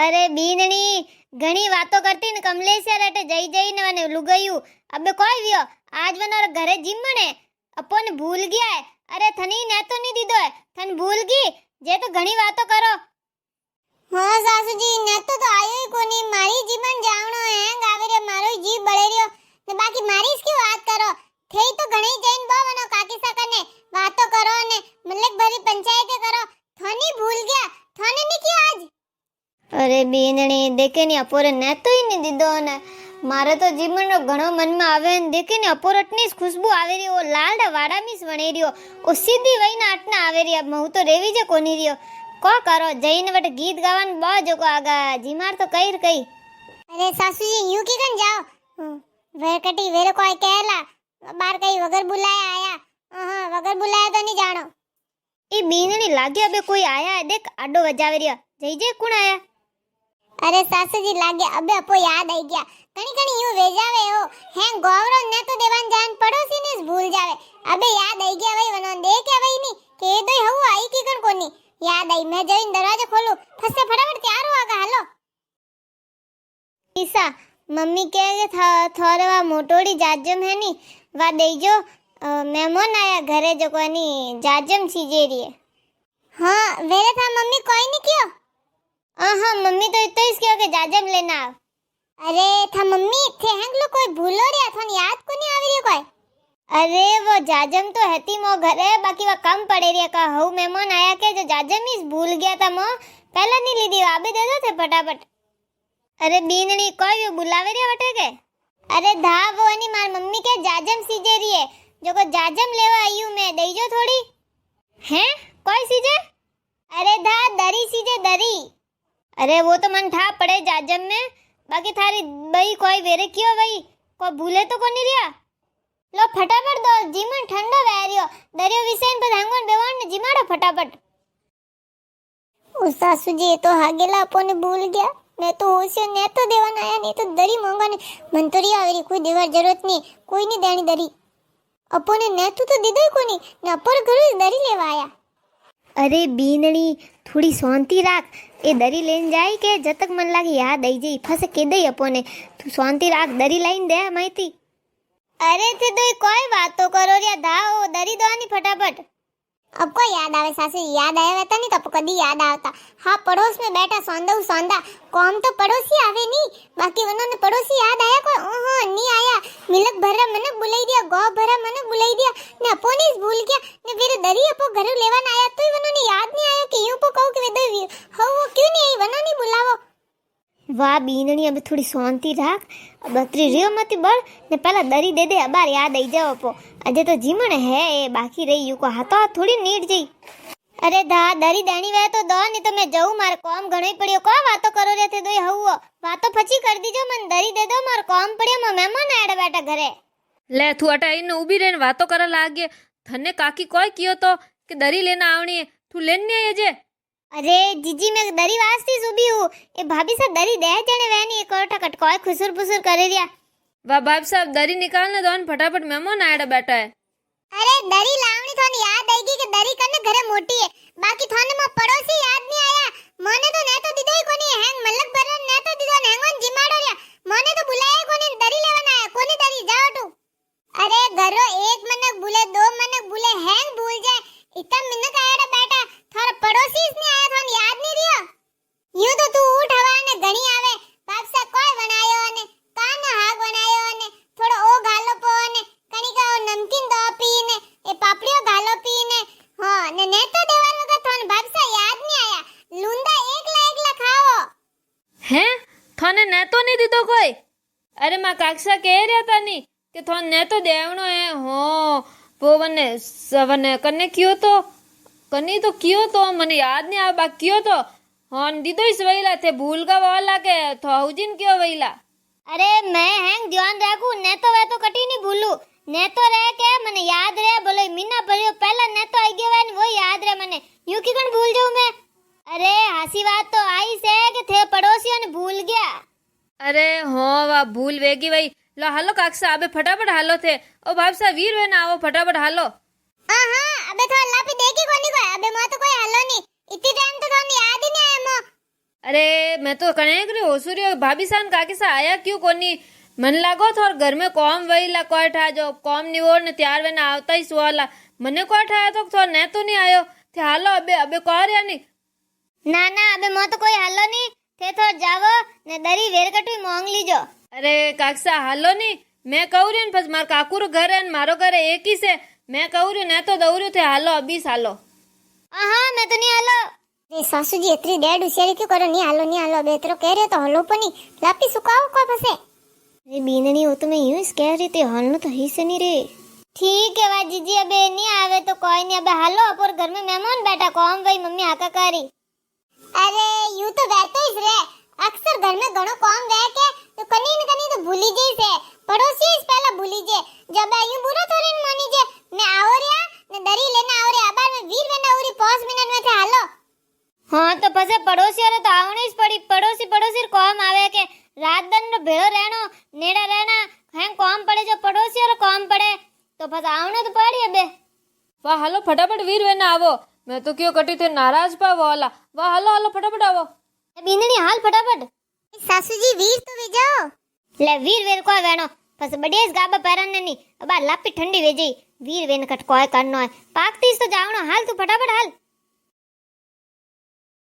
અરે બીનણી ઘણી વાતો કરતી ને કમલેશ્વર અટે જઈ જઈને મને લુગયું અબે કોઈ વ્યો આજ વનોર ઘરે જીમણે અપોને ભૂલ ગયા હે અરે થની ને તો નહીં દીધો હે થન ભૂલ ગઈ જે તો ઘણી વાતો કરો હા સાસુજી ને તો આયો કોની મારી જીવન જાવણો હેંગ આવે રે મારો જીવ બળે રહ્યો ને બાકી મારી જ કી વાત કરો થઈ તો ઘણી જઈને બોવનો કાકી સકને વાતો કરો ને મલક ભરી પંચાયતે કરો થની ભૂલ ગયા થને ની કી આજ અરે બીનણી દેખે ની અપોરે ને તો ही नहीं દીધો ને મારે તો જીવનનો ઘણો મનમાં આવે ને દેખે ને અપોરટની જ ખુશ્બુ આવે રહી ઓ લાલડા વાડા મીસ વણી રહ્યો ઓ સીધી વઈના આટના આવે રહી હું તો રેવી જ કોની રહ્યો કો કરો જઈને વટ ગીત ગાવાનું બો જોકો આગા જીમાર તો કઈ અરે સાસુજી યુ કી કન જાઓ વેકટી વેરે કોઈ કહેલા બાર કઈ વગર બુલાયા આયા વગર બુલાયા તો નહીં જાણો એ બીનણી લાગ્યા બે કોઈ આયા દેખ આડો વજાવે રહ્યા જઈ જે કોણ આયા અરે સાસુજી લાગે અબે અપો યાદ આવી ગયા કણી કણી યુ વેજાવે હો હેં ગોવરો ને તો દેવાન જાન પડોસી ને ભૂલ જાવે અબે યાદ આવી ગયા વઈ વનો દે કે વઈ ની કે દોય હવું આઈ કી કણ કોની યાદ આવી મેં જઈને દરવાજો ખોલું ફસે ફટાફટ તૈયાર હો આગા હાલો ઈસા મમ્મી કહે કે થોરવા મોટોડી જાજમ હે ની વા દેજો મહેમાન આયા ઘરે જો કોની જાજમ सीजेरी है हाँ वेरे था मम्मी कोई नहीं क्यों हाँ मम्मी तो इतना ही क्यों के जाजम लेना अरे था मम्मी थे हैं लोग कोई भूलो रे अथन याद को नहीं आवी रे कोई अरे वो जाजम तो हती मो घरे बाकी वो कम पड़े रे का हऊ मेहमान आया के जो जाजम ही भूल गया था मो पहले नहीं ली दी आबे दे दो थे फटाफट अरे बीनणी कोई वो बुलावे रे वटे के अरे धा वो नहीं मार मम्मी के जाजम सीजेरी है जो को जाजम लेवा आयु मैं दई जो थोड़ी हैं कोई सीजे अरे धा दरी सीजे दरी अरे वो तो मन ठा पड़े जाजम में बाकी थारी बई कोई वेरे क्यों वही को भूले तो कोनी रिया लो फटाफट दो जीमन ठंडो वेरियो दरियो विसेन पर हांगवन बेवान ने जिमाड़ो फटाफट उस सासुजी तो हागेला अपोने भूल गया मैं तो होशियो ने तो देवान आया नहीं तो दरी मांगा ने मंतरी आवेरी कोई देवर जरूरत नहीं कोई नहीं देनी दरी अपोने ने तो दीदो कोनी ने अपर घरे दरी लेवा आया अरे बीनड़ी थोड़ी शांति राख ए दरी लेन जाए के जब तक मन लागे याद आई जाई फसे के दई अपोने तू शांति राख दरी लाइन दे माहिती अरे थे तो कोई बात तो करो रे धाओ दरी दो नहीं फटाफट अब को याद आवे सासू याद आया रहता नहीं तब कभी याद आता हाँ पड़ोस में बैठा सौंदा कौम तो पड़ोसी आवे नहीं बाकी उन्होंने पड़ोसी याद आया कोई ओहो नहीं आया मिलक भरा मन बुलाई दिया गौ भरा मन बुलाई दिया ने अपोने भूल गया ने फिर दरी अपो घर लेवान आया तो उन्होंने याद नहीं आया कि यूं पो कहूं कि वे हो वो क्यों नहीं आई वनो नहीं बुलावो वाह बीनणी अब थोड़ी शांति राख बतरी रियो मती बड़ ने पहला दरी दे दे अबार याद आई जाओ पो अजे तो जीमण है ए बाकी रही यू को हाथों हाथ थोड़ी नीट जी अरे धा दरी देनी वे तो दो नहीं तो मैं जाऊं मार काम घणो पड़ियो को बातो करो रे थे दोय हवो बातो फची कर दीजो मन दरी दे दो मार काम पड़ियो मैं मेहमान आड़ा बैठा घरे ले तू अटा इन उभी रहीने वातो करे लागे थने काकी कोई कियो तो कि दरी लेना आवणी है तू लेन नहीं आई जे अरे जीजी मैं दरी वास्ती सुबी हूँ ए भाभी साहब दरी दे जने वैनी एक और ठकट कोई खुसुर पुसुर करे रिया वाह भाभी साहब दरी निकालने दो फटाफट मेहमान आड़ा बैठा है अरे दरी लावनी थाने याद आएगी कि दरी कने घरे मोटी है बाकी थाने में पड़ोसी याद नहीं आया मने तो ने तो दीदो ही कोनी हैंग मलक भरन ने तो दीदो हैंगन जिमाड़ो रे मने तो बुलाया कोनी दरी लेवन आया कोनी दरी जाओ तू अरे घरो एक मनक भूले दो मनक भूले हैंग भूल जाए इतना मिनक आया बैठा थारा पड़ोसी इसने आया थाने याद नहीं रियो यूं तो तू उठ हवा ने घणी आवे बाप सा कोई बनायो ने कान हाग बनायो ने थोड़ो ओ गालो पो ने कणी का नमकीन दो पीने ए पापड़ियो गालो पीने हां ने तो देवानो का थाने बाप सा याद नहीं आया लुंदा एकला खाओ हैं थाने ने तो नहीं दीदो कोई अरे मां काक्षा कह रहा था नहीं कि थाने ने तो देवनो है हो वो वने सवने कने कियो तो कनी तो कियो तो मने याद नहीं आ बा कियो तो हाँ दीदो इस वहीला थे भूल का वाला के थाउजिन क्यों वहीला अरे मैं हैंग ध्यान रखू ने तो वे तो कटी नहीं भूलू ने तो रह के मने याद रहे बोले मीना पड़ियो पहला ने तो आई गया वो याद रहे मने यूं की कण भूल जाऊं मैं अरे हंसी बात तो आई से कि थे पड़ोसियों ने भूल गया अरे हाँ वाह भूल वेगी भाई लो हालो काकसा अबे फटाफट हालो थे ओ भाभी साहब वीर वे ना आओ फटाफट हालो हां अबे तो अल्लाह पे देखी कोनी कोई अबे मो तो कोई हलो नहीं इतनी टाइम तो थाने याद ही नहीं आया मो अरे मैं तो कने करे होसुरी भाभी सान काकी सा आया क्यों कोनी मन लागो थोर घर में कॉम वही ला कोई ठा जो कॉम निवोड़ ने त्यार वेना आवता ही सुवाला मने कोई ठाया तो थोर ने तो नहीं आयो थे हालो अबे अबे कोर या नहीं ના ના અબે મો તો કોઈ હાલો ની તે તો જાવો ને દરી વેરકટુઈ મોંગ લીજો. अरे काकसा हालो नहीं मैं कहूँ रही बस मार काकू रो घर है मारो घर है एक ही से मैं कहूँ रही ने तो दौड़ू थे हालो अभी हालो હા મેં તો નહીં હાલો. એ સાસુજી એટલી ડેડ હોશિયારી ક્યું કરો ની હાલો બે તરો કહે રે તો હલો પણ લાપી સુકાવો કોઈ પાસે अरे बीननी वो तो मैं यूं ही कह रही थी हालनो तो ही से नहीं रे. ठीक है वा जीजी अबे नहीं आवे तो कोई नहीं अबे हालो अपोर घर में मेहमान बैठा कौन भाई मम्मी हाकाकारी. अरे यूं तो बैठते ही रे अक्सर घर में घणो काम रह के तो कनी न कनी तो भूली जई से पड़ोसी इस पहला भूली जे जब यूं बुरा थोड़ी न मानी जे ने आओ रिया ने दरी लेना आओ रे आबार में वीर वेना उरी 5 मिनट में थे हालो. हाँ तो पसे पड़ोसी वाले तो आवनी જ પડી पड़ोसी कौम आवे के रात दिन रो भेड़ो रहनो नेड़ा रहना हैं कौम पड़े जो पड़ोसी वाला कौम पड़े तो पस आवने तो पड़ी अबे. वाह हालो फटाफट वीर वेना आवो मैं तो क्यों कटी थे नाराज पा वाला वाह हालो हालो फटाफट आवो बीननी हाल फटाफट. सासुजी वीर तो वे जाओ ले वीर वेर को वेणो पस बढ़िया इस गाबा पैरन ने नहीं अब लापी ठंडी वे जी वीर वेन कट कोय करनो है पाकतीस तो जावनो हाल तू फटाफट हाल.